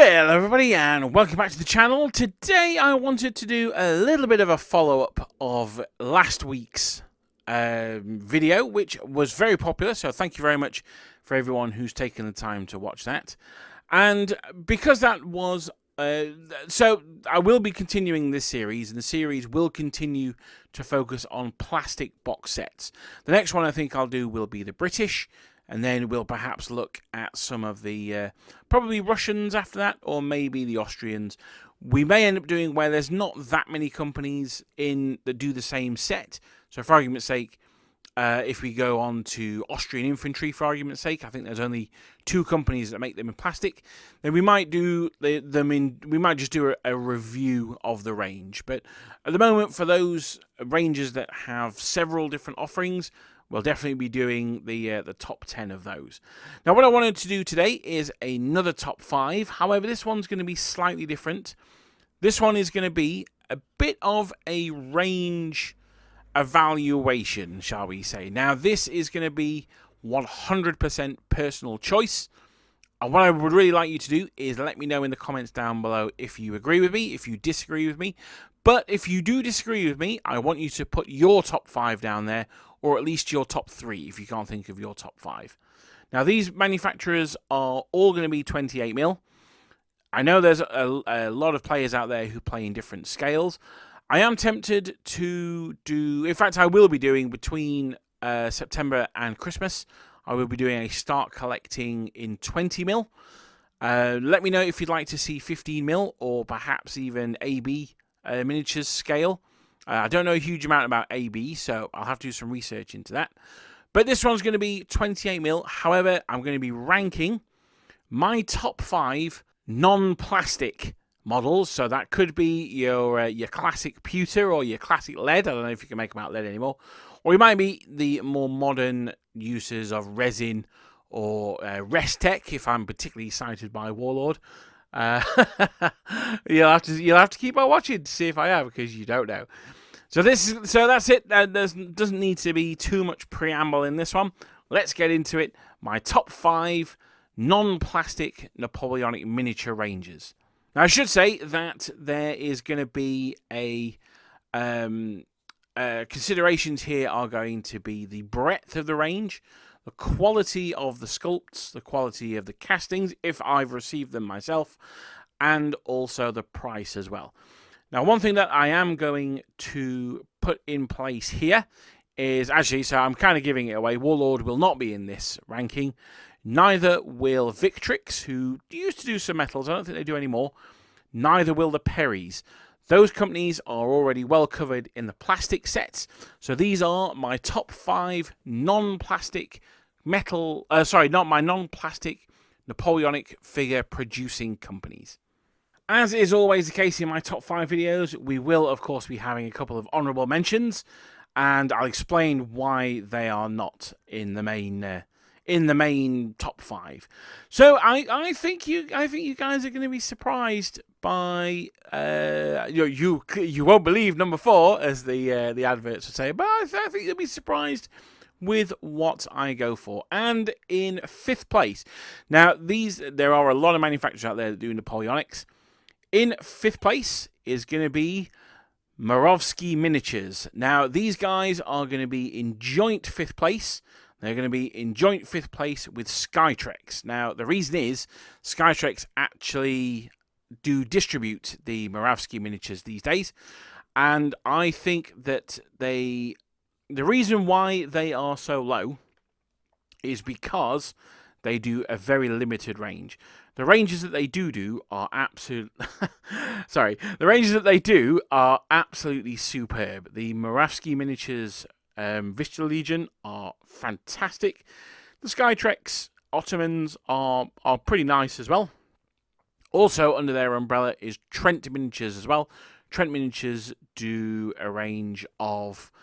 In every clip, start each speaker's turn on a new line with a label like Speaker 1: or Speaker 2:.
Speaker 1: Hello everybody and welcome back to the channel. Today I wanted to do a little bit of a follow-up of last week's video, which was very popular, so thank you very much for everyone who's taken the time to watch that. And because that was so I will be continuing this series, and the series will continue to focus on plastic box sets. The next one I think I'll do will be the British, and then we'll perhaps look at some of the probably Russians after that, or maybe the Austrians. We may end up doing where there's not that many companies in that do the same set. So for argument's sake, if we go on to Austrian infantry, for argument's sake, I think there's only 2 companies that make them in plastic. Then we might do them in. We might just do a review of the range. But at the moment, for those ranges that have several different offerings, we'll definitely be doing the top 10 of those. Now, what I wanted to do today is another top 5. However, this one's going to be slightly different. This one is going to be a bit of a range evaluation, shall we say. Now, this is going to be 100% personal choice. And what I would really like you to do is let me know in the comments down below if you agree with me, if you disagree with me. But if you do disagree with me, I want you to put your top 5 down there, or at least your top 3 if you can't think of your top 5. Now, these manufacturers are all going to be 28mm. I know there's a lot of players out there who play in different scales. I am tempted to do, in fact, I will be doing between September and Christmas, I will be doing a start collecting in 20mm. Let me know if you'd like to see 15mm or perhaps even AB miniatures scale. I don't know a huge amount about AB, so I'll have to do some research into that. But this one's going to be 28mm. However, I'm going to be ranking my top 5 non-plastic models. So that could be your classic pewter or your classic lead. I don't know if you can make them out lead anymore. Or it might be the more modern uses of resin or Restec, if I'm particularly excited by Warlord. You'll have to keep on watching to see if I am, because you don't know. So that's it. There doesn't need to be too much preamble in this one. Let's get into it. My top 5 non-plastic Napoleonic miniature ranges. Now, I should say that there is going to be considerations here are going to be the breadth of the range, the quality of the sculpts, the quality of the castings, if I've received them myself, and also the price as well. Now, one thing that I am going to put in place here is, actually, so I'm kind of giving it away, Warlord will not be in this ranking. Neither will Victrix, who used to do some metals. I don't think they do anymore. Neither will the Perrys. Those companies are already well covered in the plastic sets. So these are my top 5 non-plastic metal, not my non-plastic Napoleonic figure producing companies. As is always the case in my top 5 videos, we will of course be having a couple of honourable mentions, and I'll explain why they are not in the main top 5. So I think you guys are going to be surprised by you won't believe number 4, as the adverts would say, but I think you'll be surprised with what I go for. And in 5th place, now there are a lot of manufacturers out there that do Napoleonics. In 5th place is going to be Moravsky Miniatures. Now, these guys are going to be in joint 5th place. They're going to be in joint 5th place with Skytrex. Now, the reason is Skytrex actually do distribute the Moravsky Miniatures these days. And I think that the reason why they are so low is because they do a very limited range. The ranges that they do are absolute. Sorry, the ranges that they do are absolutely superb. The Moravsky Miniatures Vista Legion are fantastic. The Skytrex Ottomans are pretty nice as well. Also under their umbrella is Trent Miniatures as well. Trent Miniatures do a range of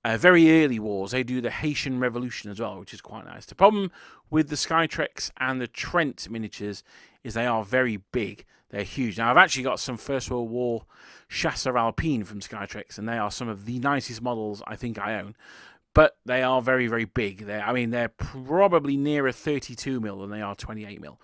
Speaker 1: very early wars. They do the Haitian Revolution as well, which is quite nice. The problem with the Skytrex and the Trent miniatures is they are very big. They're huge. Now, I've actually got some First World War Chasseur Alpine from Skytrex, and they are some of the nicest models I think I own. But they are very, very big. They're probably nearer 32mm than they are 28mm.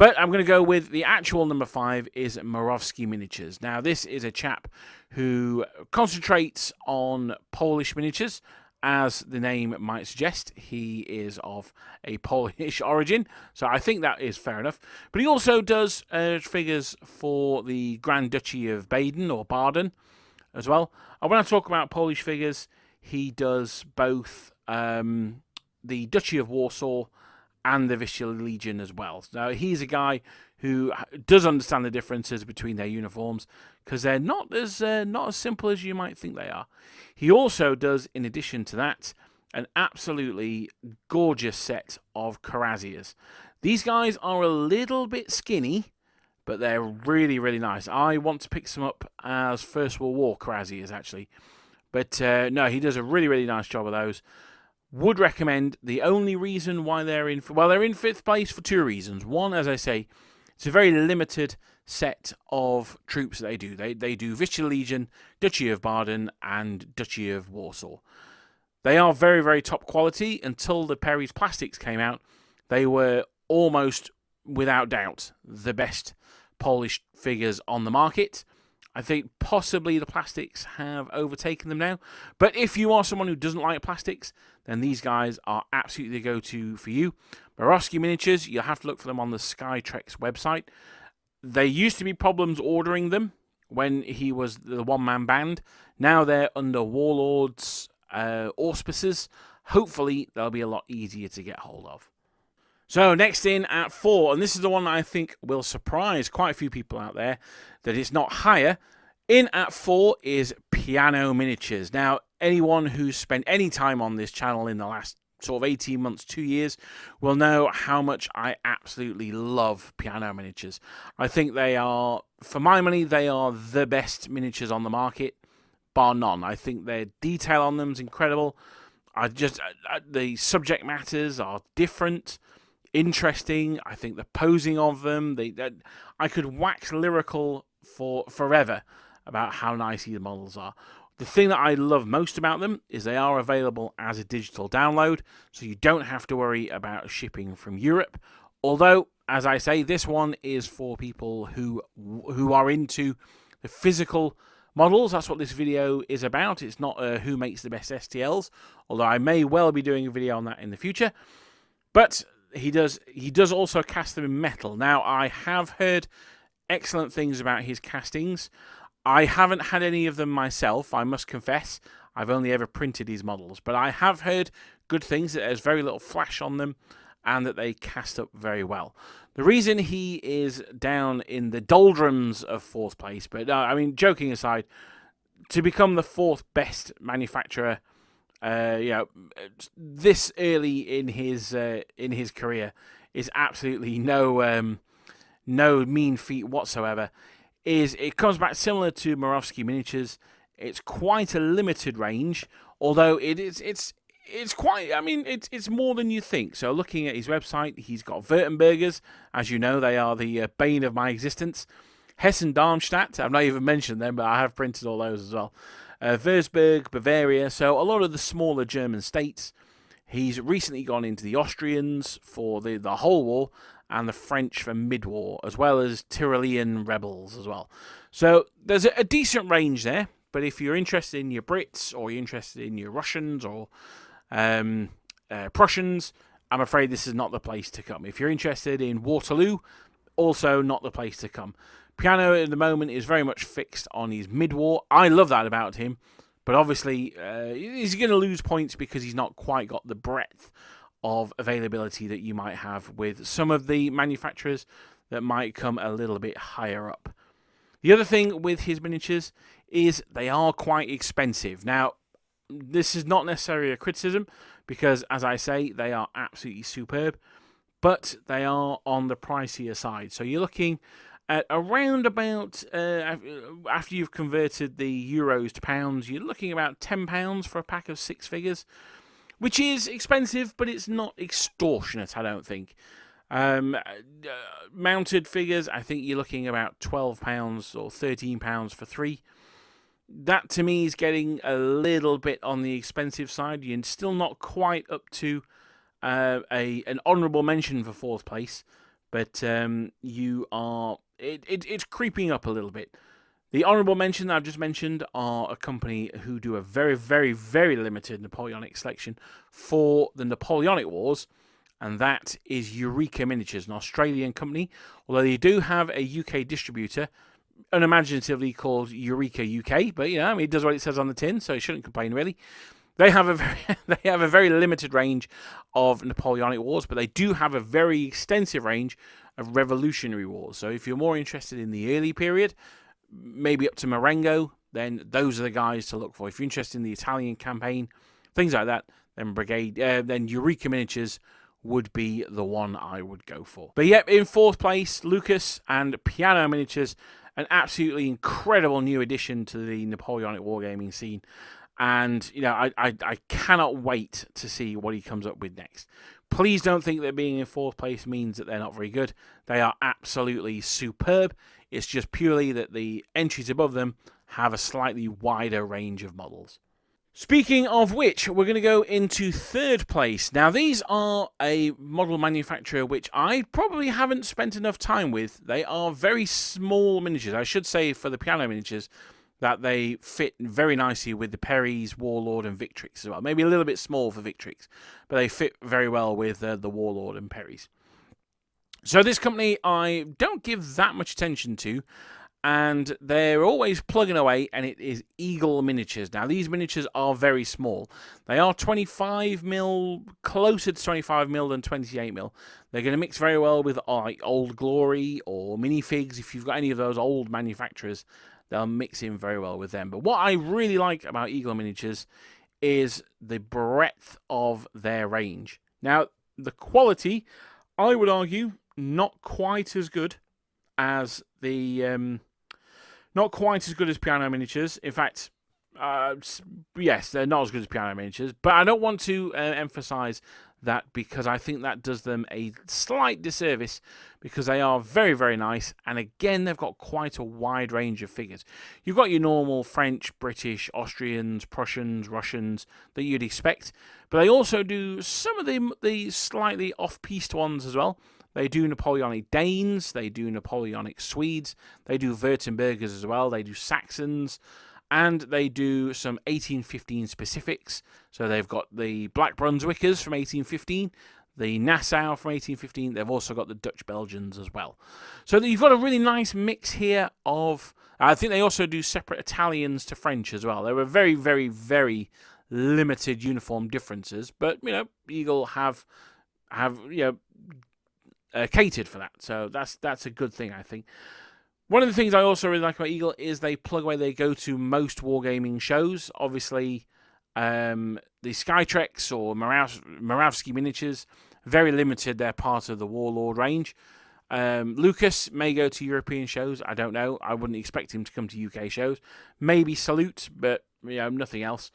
Speaker 1: But I'm going to go with the actual number 5 is Moravsky Miniatures. Now, this is a chap who concentrates on Polish miniatures. As the name might suggest, he is of a Polish origin, so I think that is fair enough. But he also does figures for the Grand Duchy of Baden, or Baden, as well. And when I talk about Polish figures, he does both the Duchy of Warsaw and the Visual Legion as well. Now, he's a guy who does understand the differences between their uniforms, because they're not as simple as you might think they are. He also does, in addition to that, an absolutely gorgeous set of Cuirassiers. These guys are a little bit skinny, but they're really, really nice. I want to pick some up as First World War Cuirassiers, actually. But no, he does a really, really nice job of those. Would recommend. The only reason why they're in... Well, they're in 5th place for 2 reasons. One, as I say, it's a very limited set of troops that they do. They do Visual Legion, Duchy of Baden, and Duchy of Warsaw. They are very, very top quality. Until the Perry's Plastics came out, they were almost, without doubt, the best Polish figures on the market. I think possibly the plastics have overtaken them now. But if you are someone who doesn't like plastics, then these guys are absolutely the go-to for you. Moravsky Miniatures, you'll have to look for them on the Skytrex website. There used to be problems ordering them when he was the one-man band. Now they're under Warlord's auspices. Hopefully, they'll be a lot easier to get hold of. So next in at 4, and this is the one that I think will surprise quite a few people out there, that it's not higher. In at 4 is Piano Miniatures. Now, anyone who's spent any time on this channel in the last sort of 18 months, 2 years, will know how much I absolutely love Piano Miniatures. I think they are, for my money, they are the best miniatures on the market, bar none. I think their detail on them is incredible. The subject matters are different, interesting. I think the posing of them, I could wax lyrical for forever about how nice these models are. The thing that I love most about them is they are available as a digital download, so you don't have to worry about shipping from Europe. Although, as I say, this one is for people who are into the physical models. That's what this video is about. It's not who makes the best STLs, although I may well be doing a video on that in the future. But he does also cast them in metal. Now, I have heard excellent things about his castings. I haven't had any of them myself, I must confess. I've only ever printed his models. But I have heard good things, that there's very little flash on them, and that they cast up very well. The reason he is down in the doldrums of 4th place, but I mean, joking aside, to become the 4th best manufacturer, this early in his career is absolutely no mean feat whatsoever. It comes back similar to Moravsky Miniatures. It's quite a limited range, although it's quite, I mean, it's more than you think. So looking at his website, he's got Württembergers. As you know, they are the bane of my existence. Hessen-Darmstadt, I've not even mentioned them, but I have printed all those as well. Würzburg, Bavaria, so a lot of the smaller German states. He's recently gone into the Austrians for the whole war, and the French for mid-war, as well as Tyrolean rebels as well. So there's a decent range there, but if you're interested in your Brits, or you're interested in your Russians, or Prussians, I'm afraid this is not the place to come. If you're interested in Waterloo, also not the place to come. Piano at the moment is very much fixed on his mid-war. I love that about him, but obviously he's going to lose points because he's not quite got the breadth of availability that you might have with some of the manufacturers that might come a little bit higher up. The other thing with his miniatures is they are quite expensive. Now, this is not necessarily a criticism, because, as I say, they are absolutely superb, but they are on the pricier side. So you're looking at around about, after you've converted the euros to pounds, you're looking about £10 for a pack of 6 figures, which is expensive, but it's not extortionate, I don't think. Mounted figures, I think you're looking about £12 or £13 for 3. That, to me, is getting a little bit on the expensive side. You're still not quite up to an honourable mention for 4th place, but it's creeping up a little bit. The honourable mention that I've just mentioned are a company who do a very, very, very limited Napoleonic selection for the Napoleonic Wars, and that is Eureka Miniatures, an Australian company, although they do have a UK distributor, unimaginatively called Eureka UK, but it does what it says on the tin, so it shouldn't complain really. They have a very limited range of Napoleonic Wars, but they do have a very extensive range of Revolutionary Wars. So if you're more interested in the early period, maybe up to Marengo, then those are the guys to look for. If you're interested in the Italian campaign, things like that, then Eureka Miniatures would be the one I would go for. But yep, in fourth place, Lucas and Piano Miniatures, an absolutely incredible new addition to the Napoleonic wargaming scene. And, I cannot wait to see what he comes up with next. Please don't think that being in fourth place means that they're not very good. They are absolutely superb. It's just purely that the entries above them have a slightly wider range of models. Speaking of which, we're going to go into third place. Now, these are a model manufacturer which I probably haven't spent enough time with. They are very small miniatures. I should say for the Piano Miniatures that they fit very nicely with the Perrys, Warlord, and Victrix as well. Maybe a little bit small for Victrix, but they fit very well with the Warlord and Perrys. So this company I don't give that much attention to, and they're always plugging away, and it is Eagle Miniatures. Now, these miniatures are very small. They are 25mm, closer to 25mm than 28mm. They're going to mix very well with Old Glory or Minifigs. If you've got any of those old manufacturers, they'll mix in very well with them. But what I really like about Eagle Miniatures is the breadth of their range. Now, the quality, I would argue, not quite as good as Piano Miniatures. In fact, yes, they're not as good as Piano Miniatures, but I don't want to emphasize that because I think that does them a slight disservice because they are very, very nice, and again, they've got quite a wide range of figures. You've got your normal French, British, Austrians, Prussians, Russians that you'd expect, but they also do some of the slightly off-piste ones as well. They do Napoleonic Danes, they do Napoleonic Swedes, they do Württembergers as well, they do Saxons, and they do some 1815 specifics. So they've got the Black Brunswickers from 1815, the Nassau from 1815. They've also got the Dutch Belgians as well. So you've got a really nice mix here of... I think they also do separate Italians to French as well. There were very, very, very limited uniform differences, but, Eagle have catered for that. So that's a good thing, I think. One of the things I also really like about Eagle is they plug away. They go to most wargaming shows. Obviously, the Skytrex or Moravsky Miniatures, very limited. They're part of the Warlord range. Lucas may go to European shows. I don't know. I wouldn't expect him to come to UK shows. Maybe Salute, but nothing else.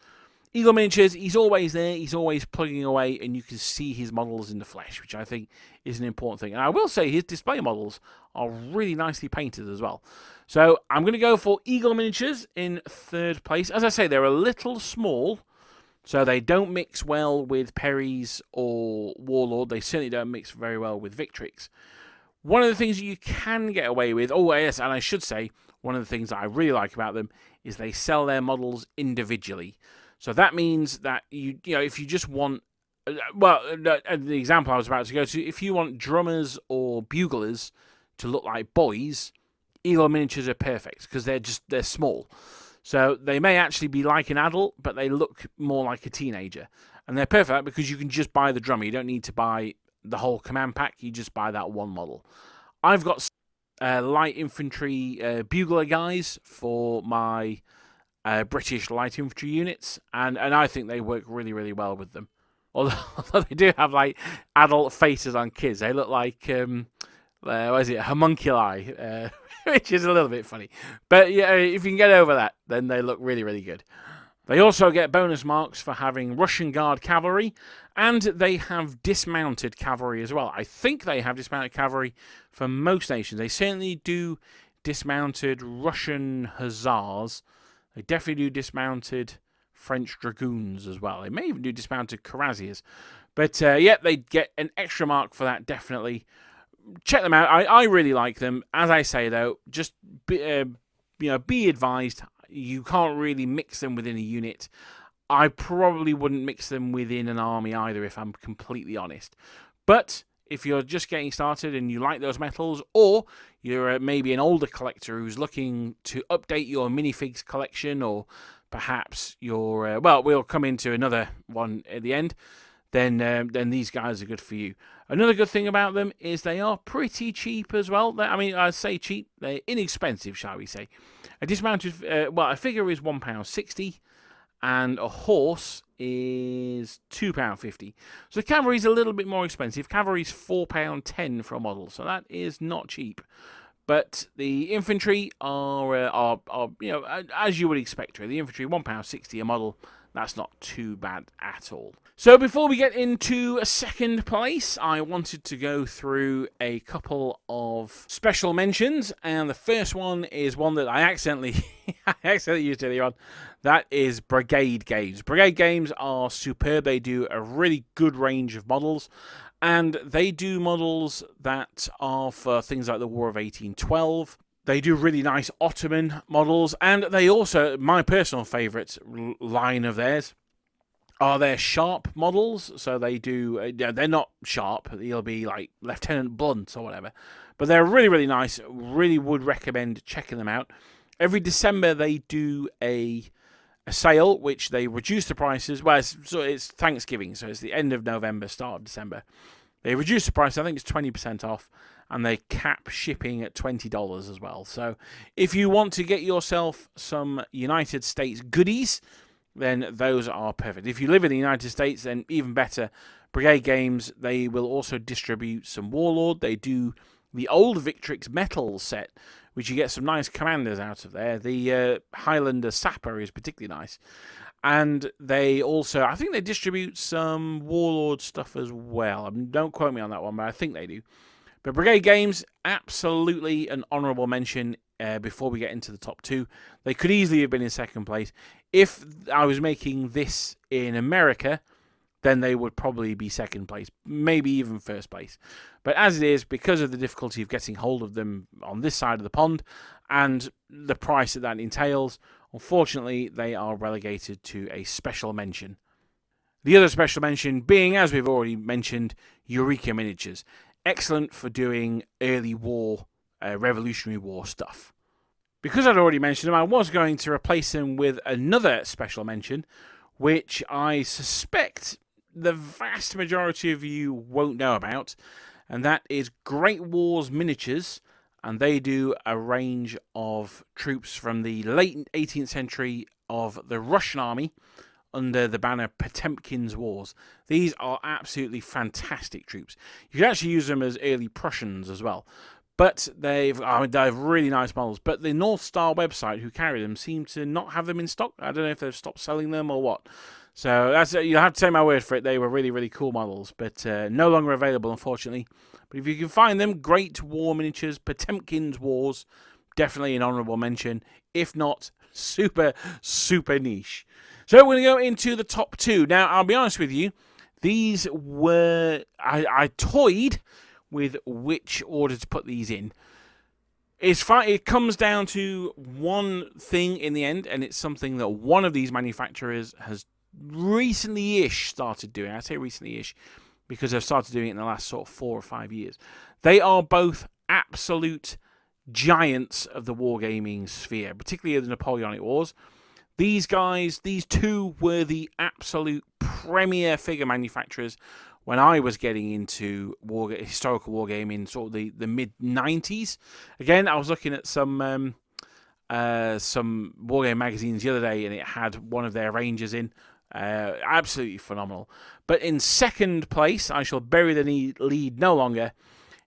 Speaker 1: Eagle Miniatures, he's always there, he's always plugging away, and you can see his models in the flesh, which I think is an important thing. And I will say his display models are really nicely painted as well. So I'm going to go for Eagle Miniatures in third place. As I say, they're a little small, so they don't mix well with Perry's or Warlord. They certainly don't mix very well with Victrix. One of the things that you can get away with, oh yes, and I should say, one of the things that I really like about them is they sell their models individually. So that means that if you just want, the example I was about to go to, if you want drummers or buglers to look like boys, Eagle Miniatures are perfect because they're small. So they may actually be like an adult, but they look more like a teenager, and they're perfect because you can just buy the drummer. You don't need to buy the whole command pack. You just buy that one model. I've got light infantry bugler guys for my British light infantry units, and I think they work really, really well with them. Although they do have like adult faces on kids, they look like homunculi, which is a little bit funny. But yeah, if you can get over that, then they look really, really good. They also get bonus marks for having Russian Guard cavalry, and they have dismounted cavalry as well. I think they have dismounted cavalry for most nations. They certainly do dismounted Russian Hussars. They definitely do dismounted French Dragoons as well. They may even do dismounted Cuirassiers. But, yeah, they get an extra mark for that, definitely. check them out. I really like them. As I say, though, just be advised, you can't really mix them within a unit. I probably wouldn't mix them within an army either, if I'm completely honest. But if you're just getting started and you like those metals, or you're maybe an older collector who's looking to update your minifigs collection, or perhaps you're we'll come into another one at the end, then these guys are good for you. Another good thing about them is they are pretty cheap as well. I say cheap, they're inexpensive, shall we say. A dismounted, a figure is £1.60, and a horse is £2.50. So the cavalry is a little bit more expensive. Cavalry is £4.10 for a model, so that is not cheap. But the infantry are as you would expect. The infantry, £1.60 a model. That's not too bad at all. So before we get into a second place, I wanted to go through a couple of special mentions, and the first one is one that I accidentally used earlier on. That is Brigade Games. Brigade Games are superb. They do a really good range of models, and they do models that are for things like the War of 1812. They do really nice Ottoman models, and they also, my personal favourite line of theirs, are their sharp models. So they do, they're not sharp, they'll be like Lieutenant Blunt or whatever, but they're really, really nice. Really would recommend checking them out. Every December they do a sale, which they reduce the prices. Well, it's Thanksgiving, so it's the end of November, start of December. They reduce the price, I think it's 20% off, and they cap shipping at $20 as well. So if you want to get yourself some United States goodies, then those are perfect. If you live in the United States, then even better. Brigade Games, they will also distribute some Warlord. They do the old Victrix Metal set, which you get some nice commanders out of there. The Highlander Sapper is particularly nice. And they also, I think they distribute some Warlord stuff as well. Don't quote me on that one, but I think they do. But Brigade Games, absolutely an honourable mention before we get into the top two. They could easily have been in second place. If I was making this in America, then they would probably be second place, maybe even first place. But as it is, because of the difficulty of getting hold of them on this side of the pond and the price that entails, unfortunately, they are relegated to a special mention. The other special mention being, as we've already mentioned, Eureka Miniatures. Excellent for doing early war, Revolutionary War stuff. Because I'd already mentioned them, I was going to replace them with another special mention, which I suspect the vast majority of you won't know about, and that is Great Wars Miniatures, and they do a range of troops from the late 18th century of the Russian army under the banner Potemkin's Wars. These are absolutely fantastic troops. You can actually use them as early Prussians as well. But they have really nice models. But the North Star website, who carry them, seem to not have them in stock. I don't know if they've stopped selling them or what. So that's you'll have to take my word for it. They were really, really cool models, but no longer available, unfortunately. But if you can find them, Great War Miniatures, Potemkin's Wars, definitely an honourable mention. If not, super, super niche. So we're going to go into the top two. Now, I'll be honest with you. These were... I toyed with which order to put these in. It's fine. It comes down to one thing in the end, and it's something that one of these manufacturers has recently-ish started doing. I say recently-ish because they've started doing it in the last sort of 4 or 5 years. They are both absolute giants of the wargaming sphere, particularly of the Napoleonic Wars. These guys, these two were the absolute premier figure manufacturers when I was getting into historical wargaming, sort of the mid-90s. Again, I was looking at some wargame magazines the other day, and it had one of their ranges in. Absolutely phenomenal. But in second place, I shall bury the lead no longer.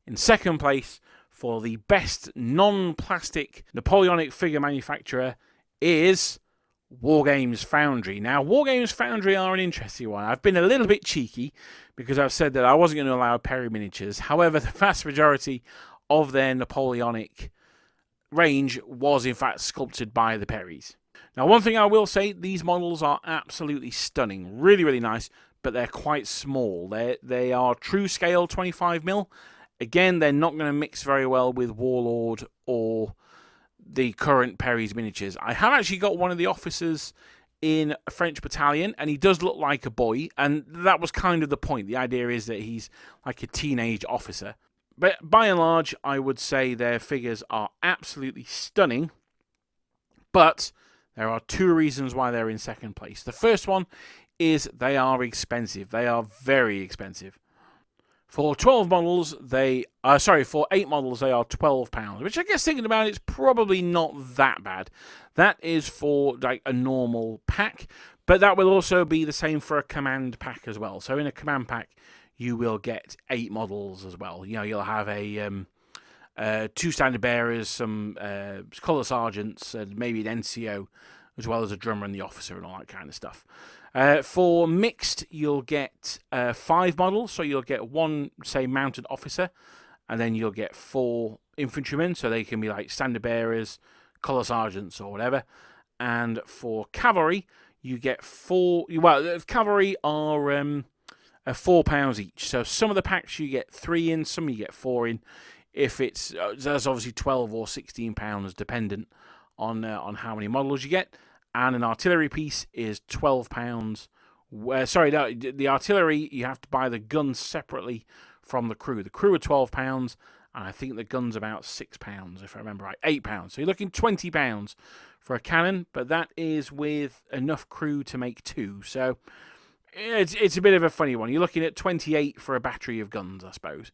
Speaker 1: In second place, for the best non-plastic Napoleonic figure manufacturer, is Wargames Foundry. Now, Wargames Foundry are an interesting one. I've been a little bit cheeky because I've said that I wasn't going to allow Perry miniatures. However, the vast majority of their Napoleonic range was in fact sculpted by the Perrys. Now, one thing I will say, these models are absolutely stunning. Really, really nice, but they're quite small. They are true scale 25mm, Again, they're not going to mix very well with Warlord or the current Perry's miniatures. I have actually got one of the officers in a French battalion, and he does look like a boy, and that was kind of the point. The idea is that he's like a teenage officer. But by and large, I would say their figures are absolutely stunning, but there are two reasons why they're in second place. The first one is they are expensive. They are very expensive. For 12 models, for 8 models, they are £12, which I guess thinking about it, it's probably not that bad. That is for like a normal pack, but that will also be the same for a command pack as well. So in a command pack, you will get 8 models as well. You know, you'll have a 2 standard bearers, some colour sergeants, and maybe an NCO, as well as a drummer and the officer and all that kind of stuff. For mixed, you'll get 5 models, so you'll get 1, say, mounted officer, and then you'll get 4 infantrymen, so they can be like standard bearers, colour sergeants, or whatever. And for cavalry, you get 4. Well, cavalry are £4 each. So some of the packs you get 3 in, some you get 4 in. If it's that's obviously £12 or £16, dependent on how many models you get. And an artillery piece is £12. The artillery, you have to buy the guns separately from the crew. The crew are £12, and I think the gun's about £6, if I remember right. £8. So you're looking £20 for a cannon, but that is with enough crew to make 2. So it's a bit of a funny one. You're looking at 28 for a battery of guns, I suppose,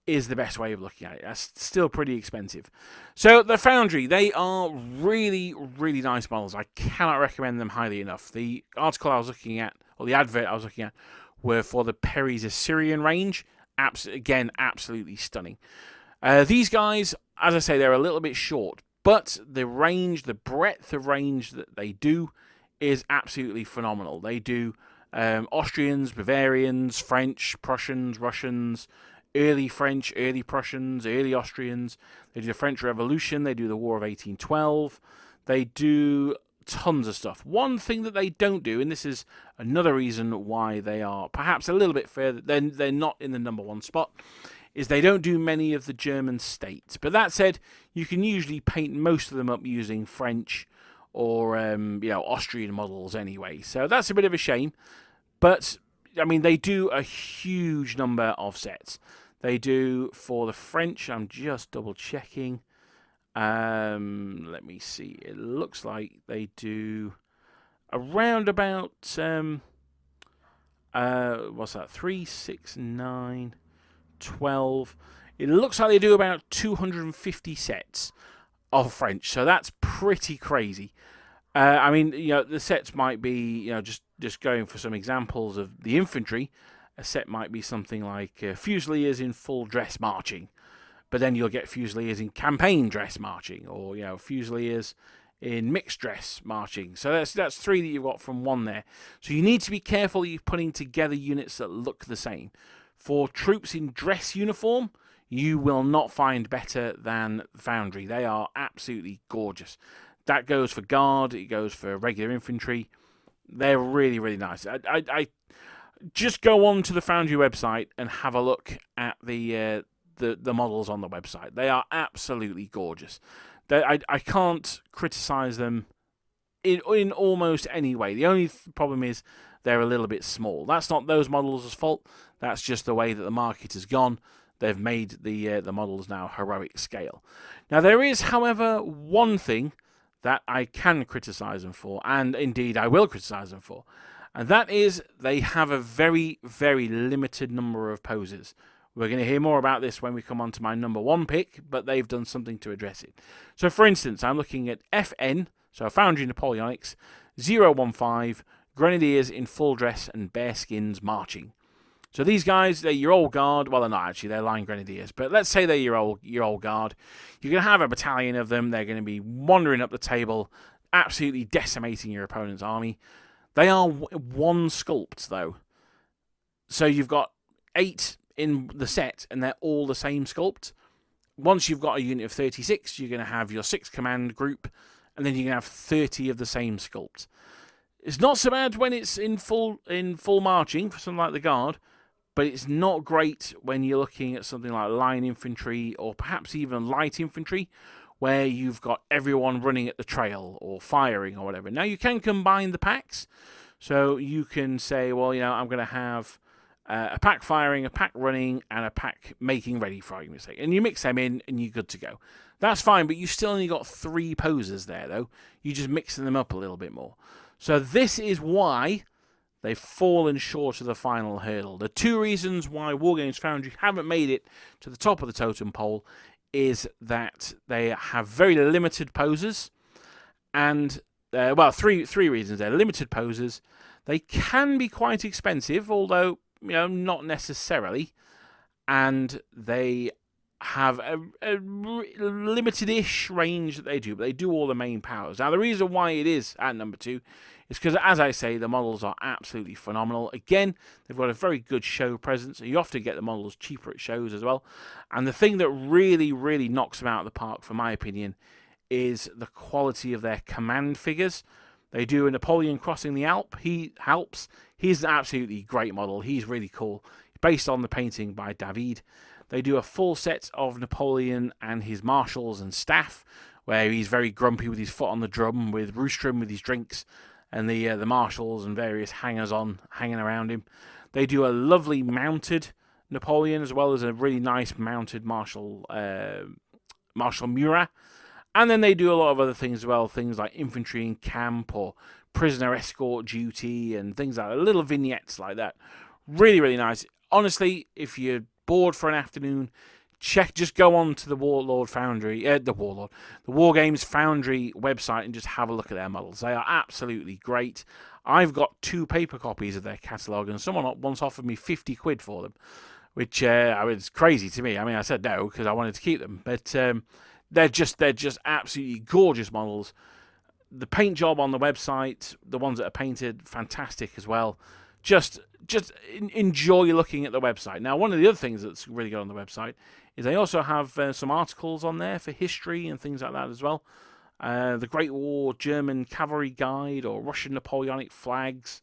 Speaker 1: is the best way of looking at it. That's still pretty expensive. So the Foundry, they are really, really nice models. I cannot recommend them highly enough. The article I was looking at, or the advert I was looking at, were for the Perry's Assyrian range. Again, absolutely stunning. These guys, as I say, they're a little bit short, but the range, the breadth of range that they do is absolutely phenomenal. They do Austrians, Bavarians, French, Prussians, Russians, early French, early Prussians, early Austrians. They do the French Revolution. They do the War of 1812. They do tons of stuff. One thing that they don't do, and this is another reason why they are perhaps a little bit further, they're not in the number 1 spot, is they don't do many of the German states. But that said, you can usually paint most of them up using French or Austrian models anyway. So that's a bit of a shame. But I mean, they do a huge number of sets. They do for the French. I'm just double checking. Let me see. It looks like they do around about what's that? 3, 6, 9, 12. It looks like they do about 250 sets of French. So that's pretty crazy. I mean, the sets might be, just going for some examples of the infantry. A set might be something like Fusiliers in full dress marching, but then you'll get Fusiliers in campaign dress marching, or Fusiliers in mixed dress marching. So that's 3 that you've got from 1 there. So you need to be careful you're putting together units that look the same. For troops in dress uniform, you will not find better than Foundry. They are absolutely gorgeous. That goes for guard. It goes for regular infantry. They're really, really nice. I just go on to the Foundry website and have a look at the models on the website. They are absolutely gorgeous. I can't criticize them in almost any way. The only problem is they're a little bit small. That's not those models' fault. That's just the way that the market has gone. They've made the models now heroic scale. Now there is, however, one thing that I can criticize them for, and indeed I will criticize them for, and that is they have a very, very limited number of poses. We're going to hear more about this when we come on to my number 1 pick, but they've done something to address it. So for instance, I'm looking at FN, so Foundry Napoleonics, 015, Grenadiers in full dress and bearskins marching. So these guys, they're your old guard. Well, they're not actually. They're line grenadiers. But let's say they're your old guard. You're going to have a battalion of them. They're going to be wandering up the table, absolutely decimating your opponent's army. They are 1 sculpt, though. So you've got 8 in the set, and they're all the same sculpt. Once you've got a unit of 36, you're going to have your 6 command group, and then you're going to have 30 of the same sculpt. It's not so bad when it's in full marching for something like the guard, but it's not great when you're looking at something like line infantry or perhaps even light infantry, where you've got everyone running at the trail or firing or whatever. Now, you can combine the packs, so you can say, well, I'm going to have a pack firing, a pack running, and a pack making ready, for argument's sake. And you mix them in, and you're good to go. That's fine, but you still only got 3 posers there, though. You're just mixing them up a little bit more. So this is why they've fallen short of the final hurdle. The 2 reasons why Wargames Foundry haven't made it to the top of the totem pole is that they have very limited posers, and, three reasons there. Limited posers. They can be quite expensive, although not necessarily, and they have a limited-ish range that they do, but they do all the main powers. Now, the reason why it is at number 2 is because, as I say, the models are absolutely phenomenal. Again, they've got a very good show presence. You often get the models cheaper at shows as well. And the thing that really, really knocks them out of the park, for my opinion, is the quality of their command figures. They do a Napoleon crossing the Alps. He's an absolutely great model. He's really cool. Based on the painting by David. They do a full set of Napoleon and his marshals and staff, where he's very grumpy with his foot on the drum, with Roostrum with his drinks, and the marshals and various hangers-on hanging around him. They do a lovely mounted Napoleon, as well as a really nice mounted Marshal Murat. And then they do a lot of other things as well, things like infantry in camp or prisoner escort duty and things like that, little vignettes like that. Really, really nice. Honestly, if you're bored for an afternoon, just go on to the Wargames Foundry website and just have a look at their models. They are absolutely great. I've got 2 paper copies of their catalogue, and someone once offered me 50 quid for them, which was crazy to me. I mean, I said no because I wanted to keep them, but they're just absolutely gorgeous models. The paint job on the website, the ones that are painted, fantastic as well. Just enjoy looking at the website. Now, one of the other things that's really good on the website is they also have some articles on there for history and things like that as well. The Great War German Cavalry Guide or Russian Napoleonic flags,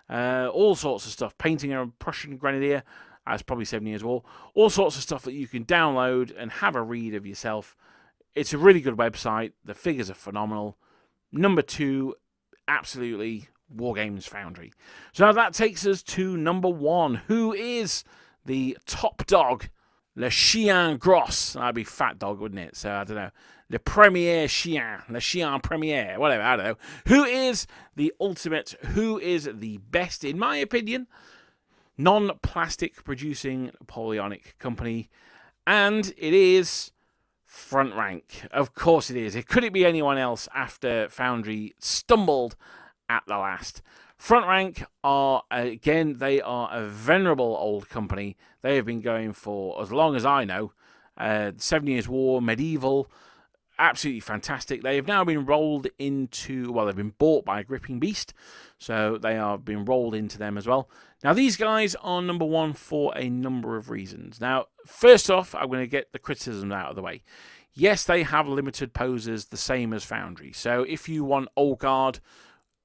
Speaker 1: all sorts of stuff. Painting a Prussian Grenadier, as probably 7 Years' War. All sorts of stuff that you can download and have a read of yourself. It's a really good website. The figures are phenomenal. Number 2, absolutely, Wargames Foundry. So now that takes us to number 1. Who is the top dog? Le Chien Gros. That'd be fat dog, wouldn't it? So I don't know. Le Premier Chien. Le Chien Premier. Whatever, I don't know. Who is the ultimate, who is the best, in my opinion, non-plastic producing Napoleonic company? And it is Front Rank. Of course it is. Could it be anyone else after Foundry stumbled at the last? Front Rank are, again, they are a venerable old company. They have been going for as long as I know. 7 Years' War, medieval, absolutely fantastic. They have now been rolled into, they've been bought by Gripping Beast, so they are being rolled into them as well. Now, these guys are number 1 for a number of reasons. Now, first off, I'm going to get the criticisms out of the way. Yes, they have limited posers, the same as Foundry. So if you want Old Guard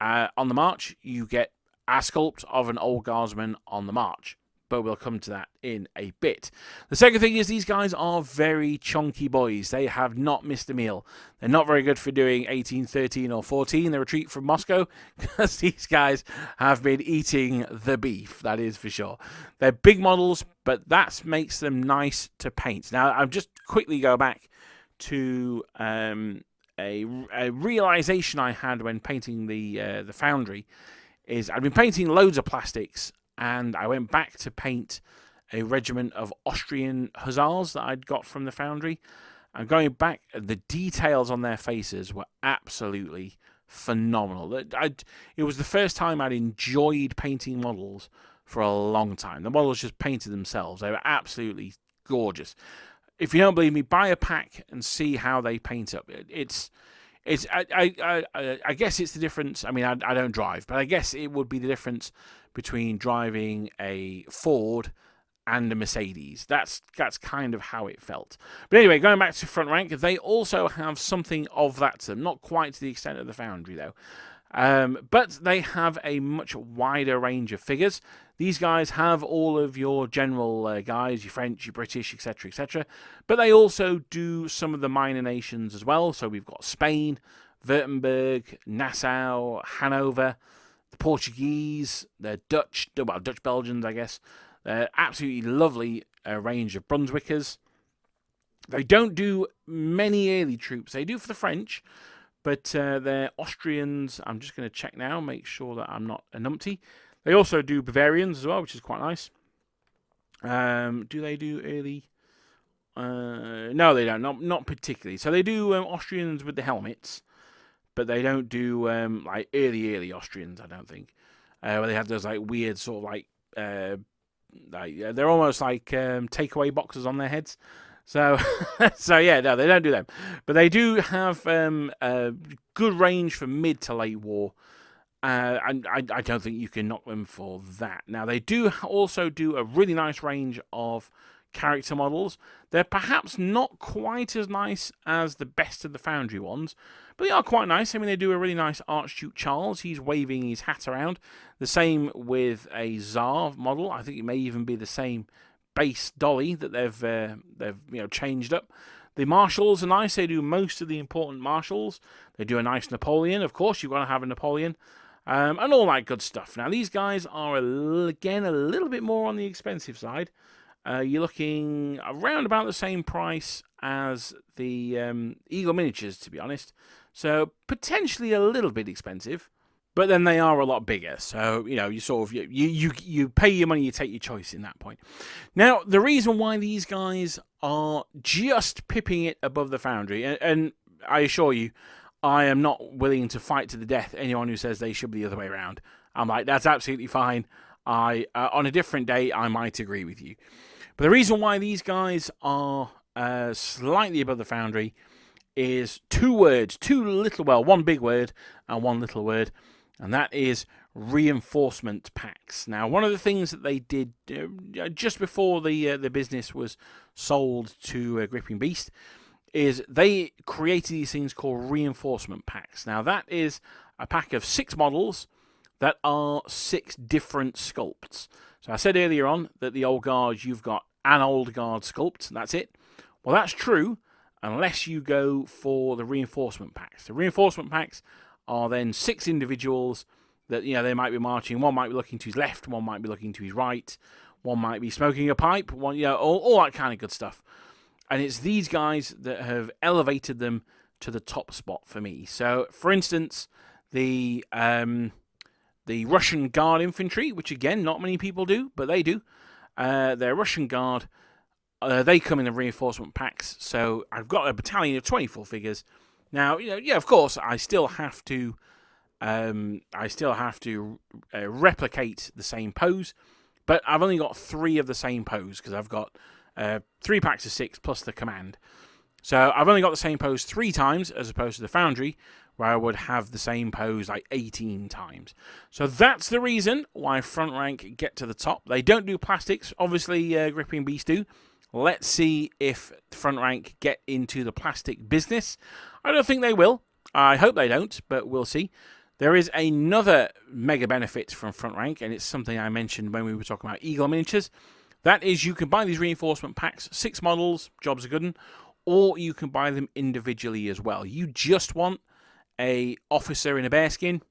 Speaker 1: on the march, you get a sculpt of an Old Guardsman on the march. But we'll come to that in a bit. The second thing is these guys are very chunky boys. They have not missed a meal. They're not very good for doing 18, 13 or 14, the retreat from Moscow, because these guys have been eating the beef, that is for sure. They're big models, but that makes them nice to paint. Now, I'll just quickly go back to a realization I had when painting the Foundry, is I'd been painting loads of plastics, and I went back to paint a regiment of Austrian hussars that I'd got from the Foundry. And going back, the details on their faces were absolutely phenomenal. It was the first time I'd enjoyed painting models for a long time. The models just painted themselves. They were absolutely gorgeous. If you don't believe me, buy a pack and see how they paint up. I guess it's the difference. I mean, I don't drive, but I guess it would be the difference between driving a Ford and a Mercedes. That's kind of how it felt. But anyway, going back to Front Rank, they also have something of that to them. Not quite to the extent of the Foundry, though. But they have a much wider range of figures. These guys have all of your general guys, your French, your British, etc., etc. But they also do some of the minor nations as well. So we've got Spain, Württemberg, Nassau, Hanover, the Portuguese, the Dutch, well, Dutch Belgians, I guess. Absolutely lovely range of Brunswickers. They don't do many early troops. They do for the French, but they're Austrians. I'm just going to check now, make sure that I'm not a numpty. They also do Bavarians as well, which is quite nice. Do they do early? No, they don't. Not particularly. So they do Austrians with the helmets, but they don't do like early Austrians, I don't think. Where they have those like weird sort of like they're almost like takeaway boxes on their heads. So, so yeah, no, they don't do them, but they do have a good range for mid to late war, and I don't think you can knock them for that. Now, they do also do a really nice range of character models. They're perhaps not quite as nice as the best of the Foundry ones, but they are quite nice. I mean, they do a really nice Archduke Charles. He's waving his hat around. The same with a Tsar model. I think it may even be the same base dolly that they've changed up. The marshals are nice. They do most of the important marshals. They do a nice Napoleon. Of course, you've got to have a Napoleon, and all that good stuff. Now, these guys are again a little bit more on the expensive side. You're looking around about the same price as the Eagle miniatures, to be honest. So potentially a little bit expensive. But then they are a lot bigger, so you sort of you pay your money, you take your choice in that point. Now, the reason why these guys are just pipping it above the Foundry, and I assure you, I am not willing to fight to the death anyone who says they should be the other way around. I'm like, that's absolutely fine. On a different day, I might agree with you, but the reason why these guys are slightly above the Foundry is two words, one big word and one little word. And that is reinforcement packs. Now, one of the things that they did just before the business was sold to Gripping Beast is they created these things called reinforcement packs. Now, that is a pack of 6 models that are 6 different sculpts. So I said earlier on that the Old Guard, you've got an Old Guard sculpt. That's it. Well, that's true unless you go for the reinforcement packs. The reinforcement packs are then 6 individuals that they might be marching. One might be looking to his left, one might be looking to his right, one might be smoking a pipe, one all that kind of good stuff. And it's these guys that have elevated them to the top spot for me. So, for instance, the Russian Guard infantry, which again not many people do, but they do. Their Russian Guard, they come in the reinforcement packs. So I've got a battalion of 24 figures. Now, of course, I still have to replicate the same pose, but I've only got 3 of the same pose because I've got 3 packs of 6 plus the command. So I've only got the same pose 3 times as opposed to the Foundry, where I would have the same pose like 18 times. So that's the reason why Front Rank get to the top. They don't do plastics. Obviously, Gripping Beast do. Let's see if Front Rank get into the plastic business. I don't think they will. I hope they don't, but we'll see. There is another mega benefit from Front Rank, and it's something I mentioned when we were talking about Eagle miniatures. That is, you can buy these reinforcement packs, 6 models, job's a good one, or you can buy them individually as well. You just want a officer in a bearskin,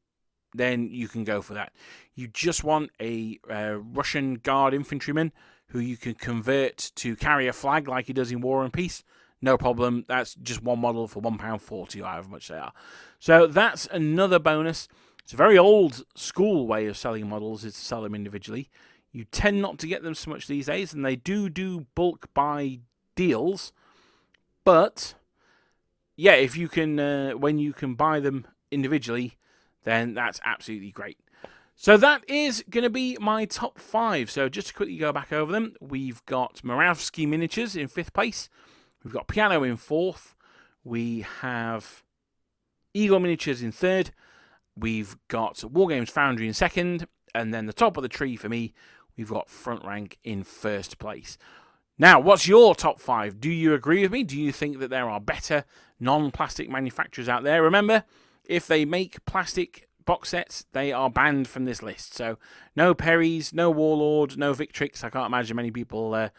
Speaker 1: then you can go for that. You just want a Russian Guard infantryman who you can convert to carry a flag like he does in War and Peace. No problem. That's just one model for £1.40 or however much they are. So that's another bonus. It's a very old school way of selling models, is to sell them individually. You tend not to get them so much these days, and they do bulk buy deals. But yeah, if you can, when you can buy them individually, then that's absolutely great. So that is going to be my top 5. So just to quickly go back over them, we've got Moravsky miniatures in 5th place. We've got Piano in 4th. We have Eagle miniatures in 3rd. We've got Wargames Foundry in 2nd. And then the top of the tree for me, we've got Front Rank in 1st place. Now, what's your top 5? Do you agree with me? Do you think that there are better non-plastic manufacturers out there? Remember, if they make plastic box sets, they are banned from this list. So no Perrys, no Warlord, no Victrix. I can't imagine many people are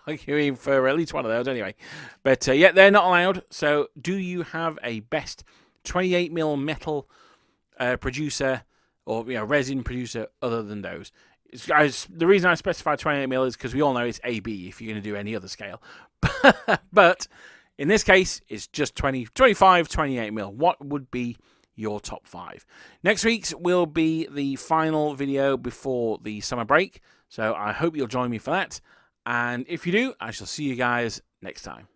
Speaker 1: arguing for at least one of those anyway. But yeah, they're not allowed. So do you have a best 28mm metal producer or resin producer other than those? The reason I specify 28mm is because we all know it's AB if you're going to do any other scale. But in this case, it's just 25, 28mm. What would be your top 5? Next week's will be the final video before the summer break. So I hope you'll join me for that. And if you do, I shall see you guys next time.